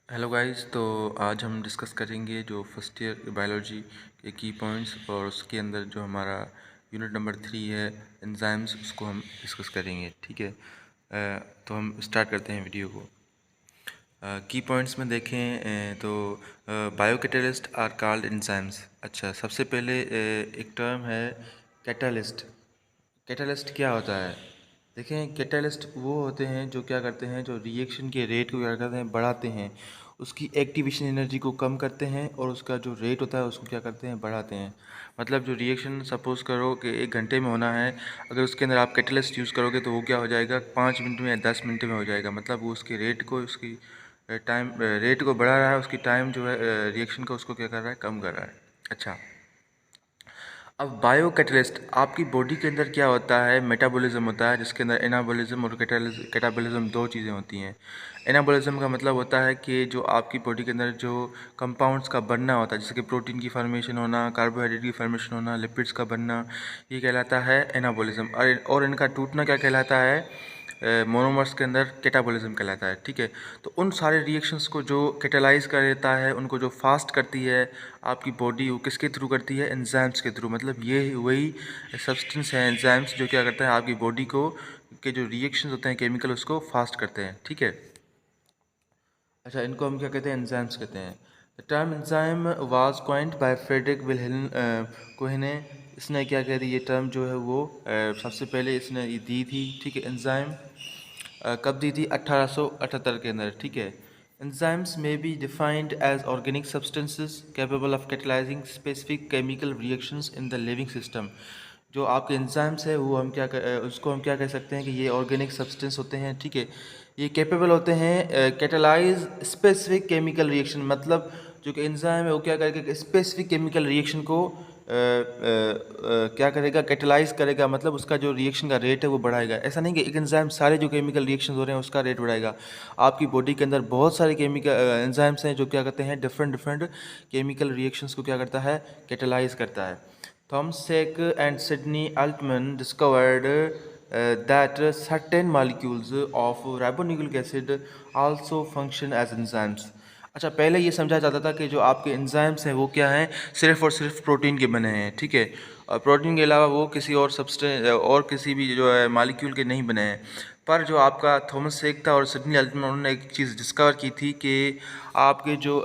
Hello guys. तो आज हम डिस्कस करेंगे जो फर्स्ट ईयर बायोलॉजी के की पॉइंट्स और उसके अंदर जो हमारा यूनिट नंबर 3 है एंजाइम्स, उसको हम डिस्कस करेंगे। ठीक है। तो हम स्टार्ट करते हैं वीडियो को। की पॉइंट्स में देखें तो बायोकैटलिस्ट आर कॉल्ड एंजाइम्स। अच्छा, सबसे पहले एक टर्म है कैटलिस्ट। कैटलिस्ट क्या होता है? देखें, कैटलिस्ट वो होते हैं जो क्या करते हैं, जो रिएक्शन के रेट को क्या करते हैं, बढ़ाते हैं। उसकी एक्टिवेशन एनर्जी को कम करते हैं और उसका जो रेट होता है उसको क्या करते हैं, बढ़ाते हैं। मतलब जो रिएक्शन सपोज करो कि 1 घंटे में होना है, अगर उसके अंदर आप कैटलिस्ट यूज़ करोगे तो वो क्या हो जाएगा, 5 मिनट में या 10 मिनट में हो जाएगा। मतलब वो उसके रेट को, उसकी टाइम रेट को बढ़ा रहा है, उसकी टाइम जो है रिएक्शन का, उसको क्या कर रहा है, कम कर रहा है। अच्छा, अब बायो कैटलिस्ट आपकी बॉडी के अंदर क्या होता है, मेटाबॉलिज्म होता है, जिसके अंदर एनाबॉलिज्म और कैटाबॉलिज्म दो चीज़ें होती हैं। एनाबॉलिज्म का मतलब होता है कि जो आपकी बॉडी के अंदर जो कंपाउंड्स का बनना होता है, जैसे कि प्रोटीन की फॉर्मेशन होना, कार्बोहाइड्रेट की फॉर्मेशन होना, लिपिड्स का बनना, ये कहलाता है एनाबॉलिज्म। और इनका टूटना क्या कहलाता है, मोनोमर्स के अंदर कैटाबॉलिज्म कहलाता है। ठीक है। तो उन सारे रिएक्शंस को जो कैटालाइज कर देता है, उनको जो फास्ट करती है आपकी बॉडी, वो किसके थ्रू करती है, एंजाइम्स के थ्रू। मतलब ये वही सब्सटेंस है एंजाइम्स, जो क्या करता है आपकी बॉडी को के जो रिएक्शंस होते हैं केमिकल, उसको फास्ट करते हैं। ठीक है। अच्छा, इनको हम क्या कहते हैं, एंजाइम्स कहते हैं। The term enzyme was coined by Frederick Wilhelm Kühne. इसने क्या कह दी, ये टर्म जो है वो सबसे पहले इसने ये दी थी। ठीक है। एंजाइम कब दी थी, 1878 के अंदर। ठीक है। एंजाइम्स में be defined as organic substances capable of catalysing specific chemical reactions in the living system. जो आपके एंजाइम्स है वो हम उसको हम क्या कह सकते हैं कि ये ऑर्गेनिक सब्सटेंस होते हैं। ठीक है। ये कैपेबल होते हैं कैटलाइज स्पेसिफिक केमिकल रिएक्शन। मतलब जो कि एंजाइम है वो क्या करेगा, स्पेसिफिक केमिकल रिएक्शन को क्या करेगा, कैटलाइज करेगा। मतलब उसका जो रिएक्शन का रेट है वो बढ़ाएगा। ऐसा नहीं कि एक एंजाइम सारे जो केमिकल रिएक्शन हो रहे हैं उसका रेट बढ़ाएगा। आपकी बॉडी के अंदर बहुत सारे केमिकल एंजाइम्स हैं जो क्या करते हैं, डिफरेंट डिफरेंट केमिकल रिएक्शंस को क्या करता है, कैटलाइज करता है। Thomas Sek and Sidney Altman discovered that certain molecules of ribonucleic acid also function as enzymes. अच्छा, पहले ये समझा जाता था कि जो आपके एंजाइम्स हैं वो क्या हैं, सिर्फ और सिर्फ प्रोटीन के बने हैं। ठीक है। और प्रोटीन के अलावा वो किसी और सब्सटेंस और किसी भी जो है मालिक्यूल के नहीं बने हैं। पर जो आपका थॉमस सेक था और सिडनी अल्टमैन, उन्होंने एक चीज़ डिस्कवर की थी कि आपके जो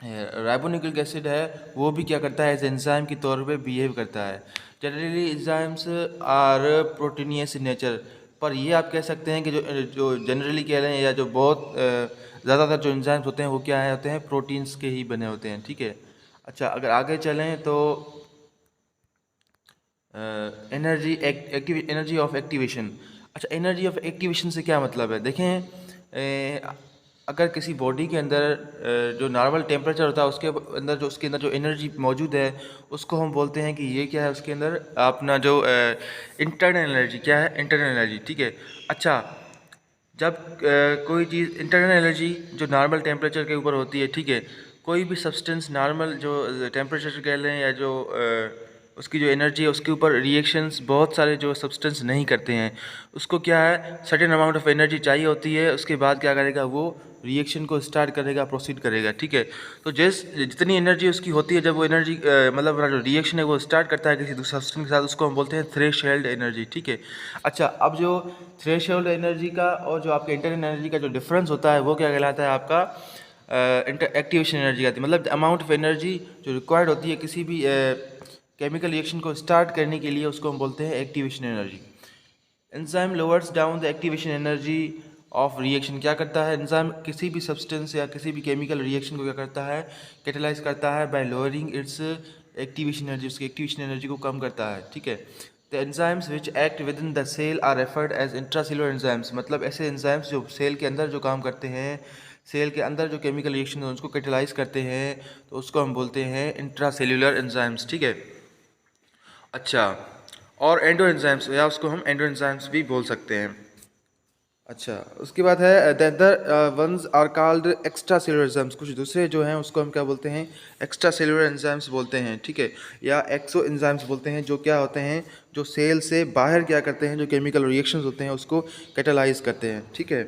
राइबोन्यूक्लिक एसिड है वो भी क्या करता है, एज एंजाइम के तौर पे बिहेव करता है। Generally enzymes are proteinaceous in nature. पर ये आप कह सकते हैं कि जो जो जनरली कह रहे हैं, या जो बहुत ज़्यादातर जो एंजाइम्स होते हैं वो क्या है, होते हैं प्रोटीन्स के ही बने होते हैं। ठीक है। अच्छा, अगर आगे चलें तो एनर्जी ऑफ एक्टिवेशन। अच्छा, एनर्जी ऑफ एक्टिवेशन से क्या मतलब है, देखें, अगर किसी बॉडी के अंदर जो नॉर्मल टेम्परेचर होता है उसके अंदर जो एनर्जी मौजूद है उसको हम बोलते हैं कि ये क्या है, उसके अंदर अपना जो इंटरनल एनर्जी क्या है, इंटरनल एनर्जी। ठीक है। अच्छा, जब कोई चीज़ इंटरनल एनर्जी जो नॉर्मल टेम्परेचर के ऊपर होती है। ठीक है। कोई भी सब्सटेंस नॉर्मल जो टेम्परेचर कह लें, या जो उसकी जो एनर्जी है उसके ऊपर रिएक्शंस बहुत सारे जो सब्सटेंस नहीं करते हैं, उसको क्या है, सर्टेन अमाउंट ऑफ एनर्जी चाहिए होती है। उसके बाद क्या करेगा, वो रिएक्शन को स्टार्ट करेगा, प्रोसीड करेगा। ठीक है। तो जितनी एनर्जी उसकी होती है, जब वो एनर्जी मतलब अपना जो रिएक्शन है वो स्टार्ट करता है किसी दूसरे सब्सटेंस के साथ, उसको हम बोलते हैं थ्रेशोल्ड एनर्जी। ठीक है। अच्छा, अब जो थ्रेशोल्ड एनर्जी का और जो आपके इंटरनल एनर्जी का जो डिफरेंस होता है वो क्या कहलाता है, आपका एक्टिवेशन एनर्जी आती है। मतलब अमाउंट ऑफ एनर्जी जो रिक्वायर्ड होती है किसी भी केमिकल रिएक्शन को स्टार्ट करने के लिए, उसको हम बोलते हैं activation energy. Enzyme lowers down the activation energy of reaction. क्या करता है एंजाइम, किसी भी सब्सटेंस या किसी भी केमिकल रिएक्शन को क्या करता है, कैटलाइज करता है by lowering its activation energy. उसकी एक्टिवेशन एनर्जी को कम करता है। ठीक है। The enzymes which act within the cell are referred as intracellular enzymes. मतलब ऐसे एंजाइम्स जो सेल के अंदर जो काम करते हैं, सेल के अंदर जो केमिकल रिएक्शन है उसको कैटलाइज करते हैं, तो उसको हम बोलते हैं इंट्रासेलुलर एंजाइम्स। ठीक है। अच्छा, और एंडो एंजाइम्स, या उसको हम एंडो एंजाइम्स भी बोल सकते हैं। अच्छा, उसके बाद है the other ones are called extracellular enzymes. कुछ दूसरे जो हैं उसको हम क्या बोलते हैं, एक्स्ट्रा सेलुलर एंजाइम्स बोलते हैं। ठीक है। या एक्सो एंजाइम्स बोलते हैं, जो क्या होते हैं, जो सेल से बाहर क्या करते हैं, जो केमिकल रिएक्शंस होते हैं उसको कैटालाइज करते हैं। ठीक है।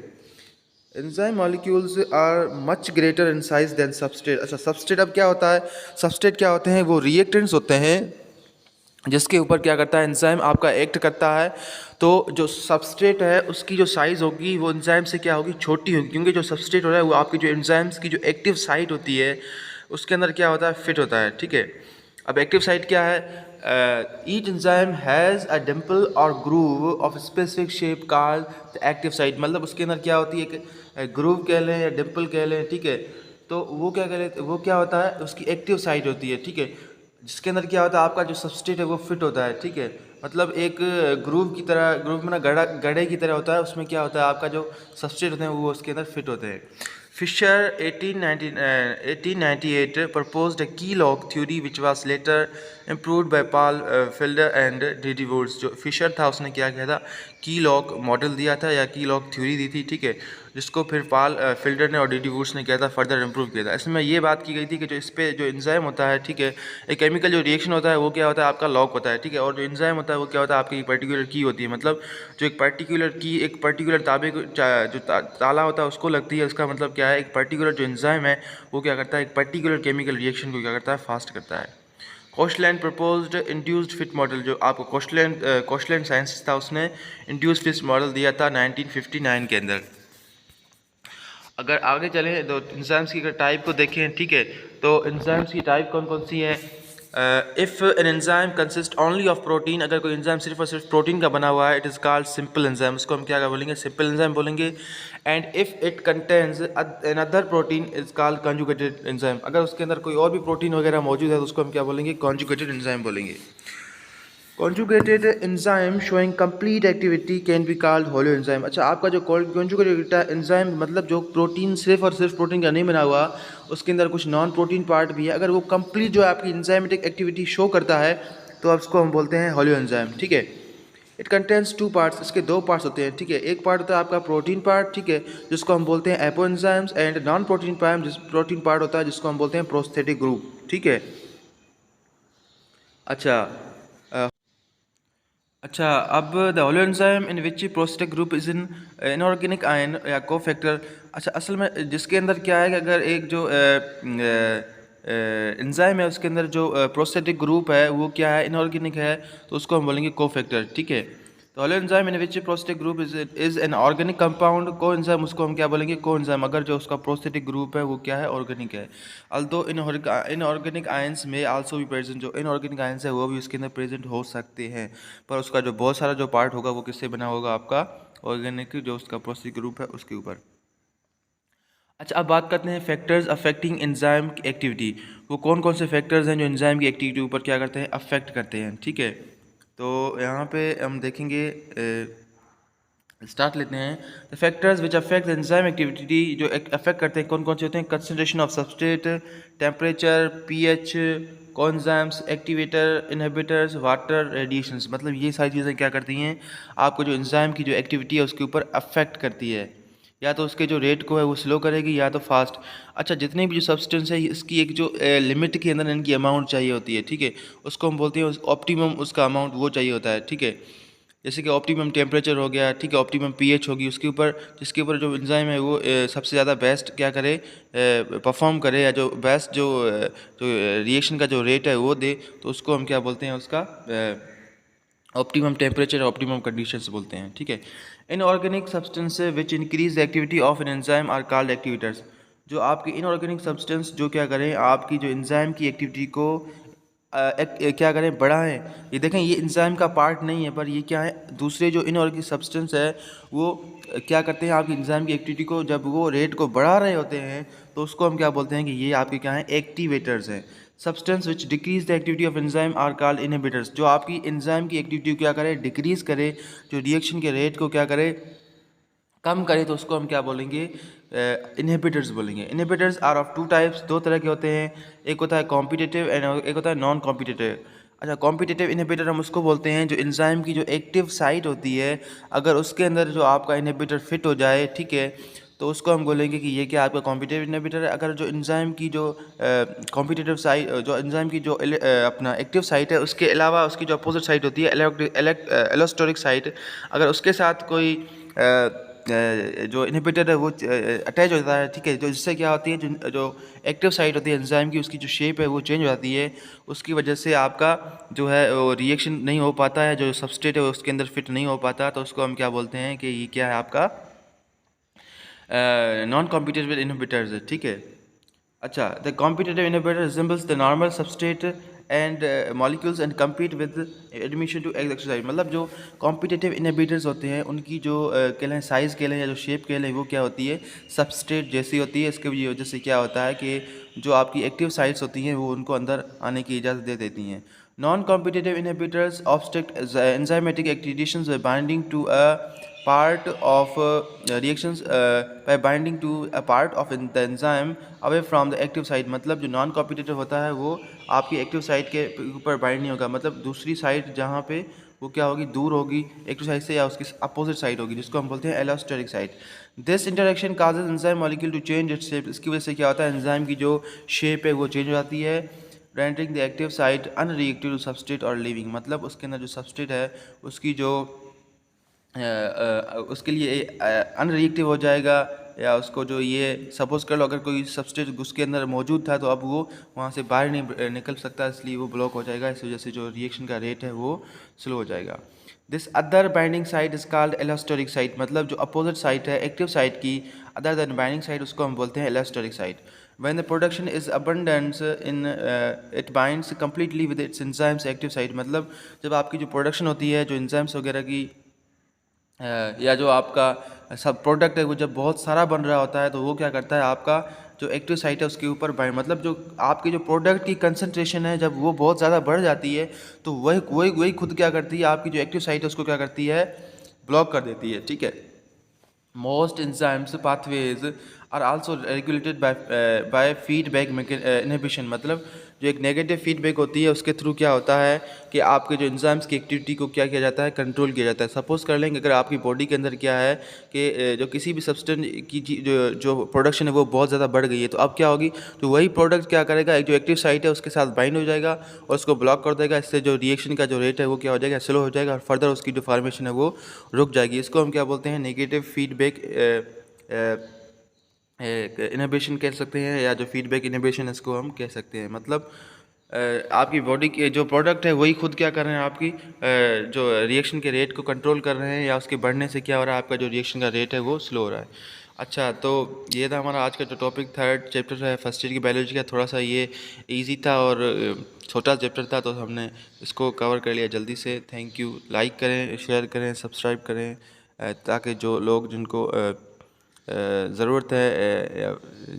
Enzyme molecules are much greater in size than substrate. अच्छा, सबस्ट्रेट अब क्या होता है? सबस्ट्रेट क्या होते हैं? वो रिएक्टेंट्स होते हैं जिसके ऊपर क्या करता है एंजाइम आपका एक्ट करता है। तो जो सबस्ट्रेट है उसकी जो साइज़ होगी वो एंजाइम से क्या होगी? छोटी होगी, क्योंकि जो सबस्ट्रेट हो रहा है वो आपकी जो एंजाइम्स की जो एक्टिव साइट होती है उसके अंदर क्या होता है? फिट होता है। ठीक है, अब एक्टिव साइट क्या है? Each enzyme has a dimple और groove of specific shape called the active site. मतलब उसके अंदर क्या होती है? एक ग्रूव कह लें या डिम्पल कह लें, ठीक है। तो वो क्या कह लेते, वो क्या होता है? उसकी एक्टिव साइट होती है, ठीक है, जिसके अंदर क्या होता है आपका जो सबस्ट्रेट है वो फिट होता है। ठीक है, मतलब एक ग्रूव की तरह, ग्रूव में ना गड़े की तरह होता है, उसमें क्या होता है आपका जो सबस्ट्रेट होते हैं वो उसके अंदर फिट होते हैं। Fisher 1898 proposed a key lock theory which was later improved by Paul Felder and D.D. Woods। जो फिशर था उसने क्या किया था? की लॉक मॉडल दिया था या की लॉक थ्योरी दी थी, ठीक है, जिसको फिर पाल फिल्डर ने और D.D. वुड्स ने किया था, फर्दर इम्प्रूव किया था। इसमें ये बात की गई थी कि जो इस पर जो एंजाइम होता है, ठीक है, एक केमिकल जो रिएक्शन होता है वो क्या होता है? आपका लॉक होता है, ठीक है, और जो एंजाइम होता है वो क्या होता है? आपकी एक पर्टिकुलर की होती है। मतलब जो एक पर्टिकुलर की एक पर्टिकुलर ताबे को जो ताला होता है उसको लगती है, उसका मतलब क्या है? एक पर्टिकुलर जो एंजाइम है वो क्या करता है? एक पर्टिकुलर केमिकल रिएक्शन को क्या करता है? फास्ट करता है। कोस्टलैंड प्रपोज्ड इंड्यूस्ड फिट मॉडल। जो आपको कोस्टलैंड साइंस था उसने इंड्यूस्ड फिट मॉडल दिया था 1959 के अंदर। अगर आगे चलें तो एंजाइम्स की अगर टाइप को देखें, ठीक है, तो एंजाइम्स की टाइप कौन कौन सी है? If an enzyme consist only of protein. अगर कोई एंजाइम सिर्फ और सिर्फ प्रोटीन का बना हुआ है, it is called simple enzyme. उसको हम क्या बोलेंगे? सिंपल एंजाइम बोलेंगे। And if it contains another protein is called conjugated enzyme. अगर उसके अंदर कोई और भी प्रोटीन वगैरह मौजूद है तो उसको हम क्या बोलेंगे? कॉन्जुगेटेड एंजाइम बोलेंगे। Conjugated enzyme showing complete activity can be called holo enzyme. अच्छा, आपका जो कॉन्जुगेटेड एंजाइम मतलब जो प्रोटीन सिर्फ और सिर्फ प्रोटीन का नहीं बना हुआ, उसके अंदर कुछ नॉन प्रोटीन पार्ट भी है, अगर वो कंप्लीट जो है आपकी एंजाइमेटिक एक्टिविटी शो करता है तो अब उसको हम बोलते हैं होलो एंजाइम। ठीक है, इट कंटेन्स टू पार्ट्स। इसके दो पार्ट्स होते हैं, ठीक है। एक पार्ट होता है आपका प्रोटीन पार्ट, ठीक है, जिसको हम बोलते हैं apo enzymes, and non protein part होता है जिसको हम बोलते हैं प्रोस्थेटिक ग्रुप। ठीक है, अच्छा अच्छा, अब the holo enzyme in which prostatic group is in inorganic ion या कोफैक्टर। अच्छा, असल में जिसके अंदर क्या है कि अगर एक जो एंजाइम है उसके अंदर जो प्रोस्टेटिक ग्रुप है वो क्या है? इनऑर्गेनिक है, तो उसको हम बोलेंगे कोफैक्टर। ठीक है, तो holo enzyme in which prostatic group is an organic compound. को एंजाइम उसको हम क्या बोलेंगे? को एंजाइम। अगर जो उसका प्रोस्टेटिक ग्रुप है वो क्या है? ऑर्गेनिक है। अल्दो इनऑर्गेनिक आयंस में आल्सो भी प्रेजेंट। जो इनऑर्गेनिक आयंस है वो भी उसके अंदर प्रेजेंट हो सकते हैं, पर उसका जो बहुत सारा जो पार्ट होगा वो किससे बना होगा? आपका ऑर्गेनिक जो उसका प्रोस्टेटिक ग्रुप है उसके ऊपर। अच्छा, अब बात करते हैं फैक्टर्स अफेक्टिंग एंजाइम की एक्टिविटी। वो कौन कौन से फैक्टर्स हैं जो एंजाइम की एक्टिविटी ऊपर क्या करते हैं? अफेक्ट करते हैं। ठीक है, तो यहाँ पे हम देखेंगे, स्टार्ट लेते हैं। The factors which affect enzyme activity. जो अफेक्ट करते हैं कौन कौन से होते हैं? Concentration of substrate, temperature, pH, coenzymes, activator, inhibitors, water, radiations. मतलब ये सारी चीज़ें क्या करती हैं? आपको जो एंजाइम की जो एक्टिविटी है उसके ऊपर अफेक्ट करती है। या तो उसके जो रेट को है वो स्लो करेगी या तो फास्ट। अच्छा, जितने भी जो सब्सटेंस है इसकी एक जो लिमिट के अंदर इनकी अमाउंट चाहिए होती है, ठीक है, उसको हम बोलते हैं ऑप्टिमम, उसका अमाउंट वो चाहिए होता है। ठीक है, जैसे कि ऑप्टिमम टेम्परेचर हो गया, ठीक है, ऑप्टिमम पीएच होगी, उसके ऊपर जिसके ऊपर जो एंजाइम है वो सबसे ज़्यादा बेस्ट क्या करे, परफॉर्म करे, या जो बेस्ट जो रिएक्शन का जो रेट है वो दे, तो उसको हम क्या बोलते हैं? उसका ऑप्टिमम टेम्परेचर, ऑप्टिमम कंडीशंस बोलते हैं। ठीक है, inorganic substance which increase the activity of an enzyme are called activators. जो आपकी इनऑर्गेनिक सब्सटेंस जो क्या करें? आपकी जो एंजाइम की एक्टिविटी को क्या करें? बढ़ाएं। ये देखें, ये एंजाइम का पार्ट नहीं है, पर ये क्या है? दूसरे जो इनऑर्गेनिक सब्सटेंस है वो क्या करते हैं? आपकी एंजाइम की एक्टिविटी को जब वो रेट को बढ़ा रहे होते हैं तो उसको हम क्या बोलते हैं? कि ये आपके क्या हैं? एक्टिवेटर्स हैं। Substance which decrease the activity of enzyme are called inhibitors. जो आपकी एंजाइम की एक्टिविटी को क्या करे? डिक्रीज करे, जो रिएक्शन के रेट को क्या करे? कम करे, तो उसको हम क्या बोलेंगे? इनहिबिटर्स बोलेंगे। Inhibitors are of two types. दो तरह के होते हैं, एक होता है कॉम्पिटिटिव एंड एक होता है नॉन कॉम्पिटिटिव। अच्छा, कॉम्पिटिटिव इनहिबिटर हम उसको बोलते हैं जो एंजाइम की जो एक्टिव साइट होती है, अगर उसके अंदर जो आपका इनहिबिटर फिट हो जाए, ठीक है, तो उसको हम बोलेंगे कि ये क्या आपका कॉम्पिटिटिव इनहिबिटर है। अगर जो एंजाइम की जो कॉम्पिटिटिव साइट, जो एंजाइम की जो अपना एक्टिव साइट है उसके अलावा उसकी जो अपोजिट साइट होती है एलोस्टोरिक साइट, अगर उसके साथ कोई जो इनहिबिटर है वो अटैच हो जाता है, ठीक है। तो इससे क्या होती है, जो एक्टिव साइट होती है एंजाइम की, उसकी जो शेप है वो चेंज हो जाती है। उसकी वजह से आपका जो है वो रिएक्शन नहीं हो पाता है, जो सबस्ट्रेट है उसके अंदर फिट नहीं हो पाता, तो उसको हम क्या बोलते हैं कि ये क्या है आपका नॉन कॉम्पिटिटिव इनहिबिटर्स है, ठीक है। अच्छा, the competitive inhibitor resembles the normal substrate and molecules and compete with admission to exercise. मतलब जो कॉम्पिटिटिव इनहिबिटर्स होते हैं उनकी जो कहलें साइज़ कहलें या जो शेप कहलें वो क्या होती है, सबस्ट्रेट जैसी होती है। इसके वजह से क्या होता है कि जो आपकी एक्टिव साइट्स होती हैं वो उनको अंदर आने की इजाज़त दे देती हैं। Non competitive inhibitors obstruct enzymatic activities by binding to a part of reactions by binding to a part of the enzyme away from the active site। मतलब जो नॉन कॉम्पिटिटिव होता है वो आपकी एक्टिव साइट के ऊपर बाइंड नहीं होगा, मतलब दूसरी साइड जहाँ पे वो क्या होगी, दूर होगी एक्टिव साइट से, या उसकी अपोजिट साइड होगी, जिसको हम बोलते हैं allosteric site. This interaction causes enzyme molecule to change its shape. इसकी वजह से क्या होता है, एंजाइम की जो शेप है वो चेंज हो जाती है। Rendering the active site unreactive to substrate और लिविंग। मतलब उसके अंदर जो सबस्ट्रेट है उसकी जो उसके लिए अनरिएक्टिव हो जाएगा, या उसको जो ये सपोज कर लो अगर कोई सबस्ट्रेट उसके अंदर मौजूद था तो अब वो वहाँ से बाहर नहीं निकल सकता, इसलिए वो ब्लॉक हो जाएगा। इस वजह से जो रिएक्शन का रेट है वो स्लो हो जाएगा। This other binding site is called allosteric site. मतलब जो अपोजिट साइट है एक्टिव साइट की अदर देन बाइंडिंग साइट, उसको हम बोलते हैं allosteric site. When the production is abundant in it binds completely with its enzymes active site। मतलब जब आपकी जो प्रोडक्शन होती है, जो एंजाइम्स वगैरह की या जो आपका सब प्रोडक्ट है वो जब बहुत सारा बन रहा होता है तो वो क्या करता है, आपका जो एक्टिव साइट है उसके ऊपर बाइंड, मतलब जो आपकी जो प्रोडक्ट की कंसंट्रेशन है जब वो बहुत ज़्यादा बढ़ जाती है तो वही वही वही खुद क्या करती है, आपकी जो एक्टिव साइट है उसको क्या करती है, ब्लॉक कर देती है, ठीक है। Most enzymes pathways are also regulated by feedback inhibition। मतलब जो एक नेगेटिव फीडबैक होती है उसके थ्रू क्या होता है कि आपके जो एंजाइम्स की एक्टिविटी को क्या किया जाता है, कंट्रोल किया जाता है। सपोज कर लेंगे अगर आपकी बॉडी के अंदर क्या है कि जो किसी भी सब्सटेंस की जो प्रोडक्शन है वो बहुत ज़्यादा बढ़ गई है, तो अब क्या होगी, तो वही प्रोडक्ट क्या करेगा, एक जो एक्टिव साइट है उसके साथ बाइंड हो जाएगा और उसको ब्लॉक कर देगा। इससे जो रिएक्शन का जो रेट है वो क्या हो जाएगा, स्लो हो जाएगा, और फर्दर उसकी जो फॉर्मेशन है वो रुक जाएगी। इसको हम क्या बोलते हैं, नेगेटिव फीडबैक इनहिबिशन कह सकते हैं, या जो फीडबैक इनहिबिशन इसको हम कह सकते हैं। मतलब आपकी बॉडी के जो प्रोडक्ट है वही खुद क्या कर रहे हैं, आपकी जो रिएक्शन के रेट को कंट्रोल कर रहे हैं, या उसके बढ़ने से क्या हो रहा है, आपका जो रिएक्शन का रेट है वो स्लो हो रहा है। अच्छा, तो ये था हमारा आज का जो टॉपिक, थर्ड चैप्टर है फर्स्ट ईयर की बायोलॉजी का। थोड़ा सा ये इजी था और छोटा चैप्टर था, तो हमने इसको कवर कर लिया जल्दी से। Thank you. लाइक करें, शेयर करें, सब्सक्राइब करें, ताकि जो लोग जिनको ज़रूरत है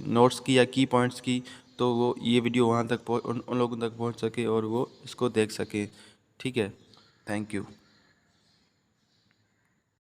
नोट्स की या की पॉइंट्स की, तो वो ये वीडियो वहाँ तक उन लोगों तक पहुँच सके और वो इसको देख सके, ठीक है। Thank you.